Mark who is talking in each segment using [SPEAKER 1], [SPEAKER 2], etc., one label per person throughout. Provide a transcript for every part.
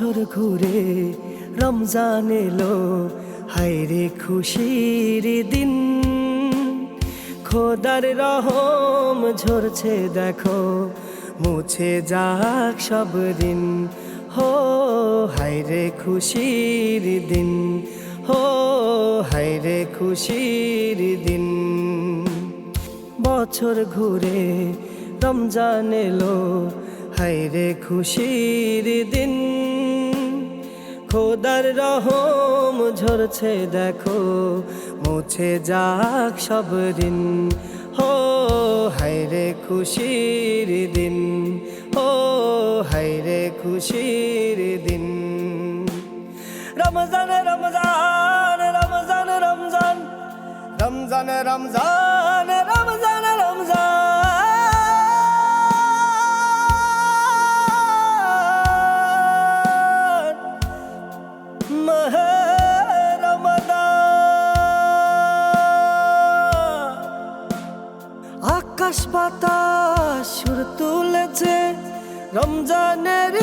[SPEAKER 1] বছর ঘুরে রমজান এলো, হায়রে খুশির দিন। খোদার রহম ঝরছে দেখো, মুছে যাক সব দিন। হো হায়রে খুশির দিন, হো হায়রে খুশির দিন। বছর ঘুরে রমজান এলো, হায়রে খুশির দিন। খোদার রহম ঝরছে দেখো, মুছে যাক সব দিন। হো হায়রে খুশির দিন, হো হায়রে খুশির দিন। রমজান রমজান রমজান রমজান রমজান রমজান রমজান রমজান মাহে রমাদান। আকাশ বাতাস সুর তুলেছে রমজানের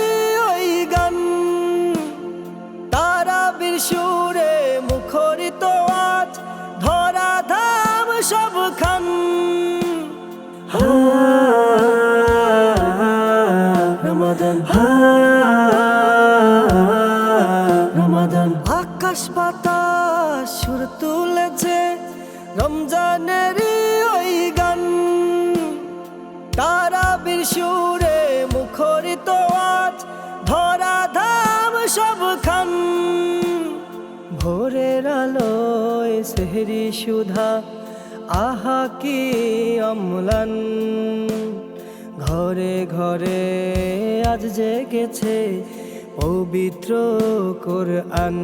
[SPEAKER 1] ওই গান, তারাবির সুরে মুখরিত আজ ধরা ধাম সবখান। রমাদান রমাদান। আকাশ বাতাস সুর তুলেছে রমজানের ওই গান, তারাবির সুরে মুখরিত আজ ধরা ধাম সবখান। ভোরের আলোয় সেহরি সুধা, আহা কি অম্লান। ঘরে ঘরে আজ জেগেছে পবিত্র কোরআন।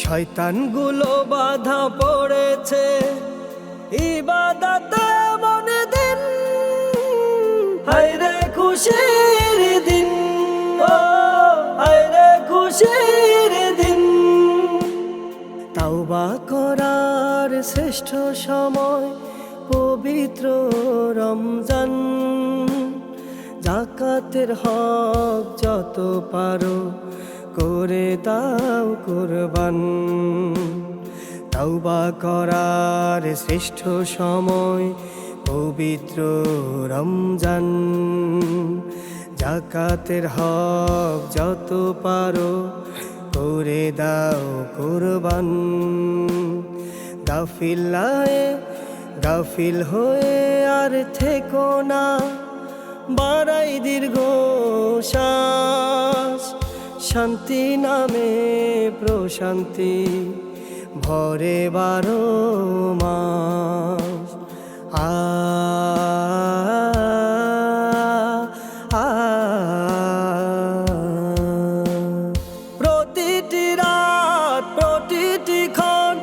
[SPEAKER 1] শয়তানগুলো বাধা পড়েছে ইবাদতে মনে দিন। হায়রে খুশির দিন, ও হায়রে খুশির দিন। তাওবা করার শ্রেষ্ঠ সময় পবিত্র রমজান। যাকাতের হক যত পারো করে দাও কুরবান। তাওবা করার শ্রেষ্ঠ সময় পবিত্র রমজান। যাকাতের হক যত পারো করে দাও কুরবান। গাফিল হয়ে আর থেকো না, বাড়াই দীর্ঘ শ্বাস। শান্তি নামে প্রশান্তি ভরে 12 মাস। প্রতিটি রাত প্রতিটি ক্ষণ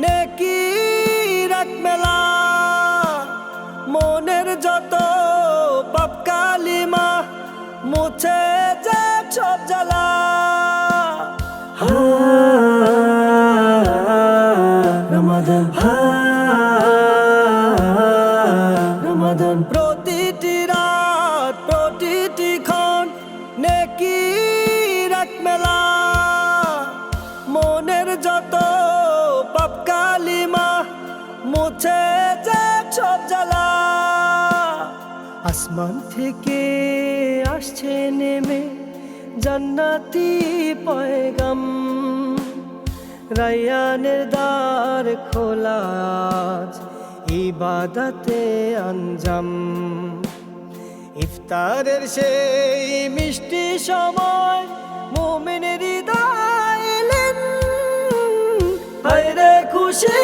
[SPEAKER 1] নেকির এক মেলা। মনের যত পাপ কালিমা মুছে যাক সব জ্বালা। রমাদান রমাদান। প্রতিটি রাত প্রতিটি ক্ষণ নেকির এক মেলা। মনের যত পাপ কালিমা মুছে যাক সব জ্বালা। আসমান থেকে আসছে নেমে জান্নাতি পয়গাম। রায়্যানের দ্বার খোলা আজ ইবাদতে আঞ্জাম। ইফতারের সেই মিষ্টি সময় মুমিনের হৃদয় এলেন। হায়রে খুশি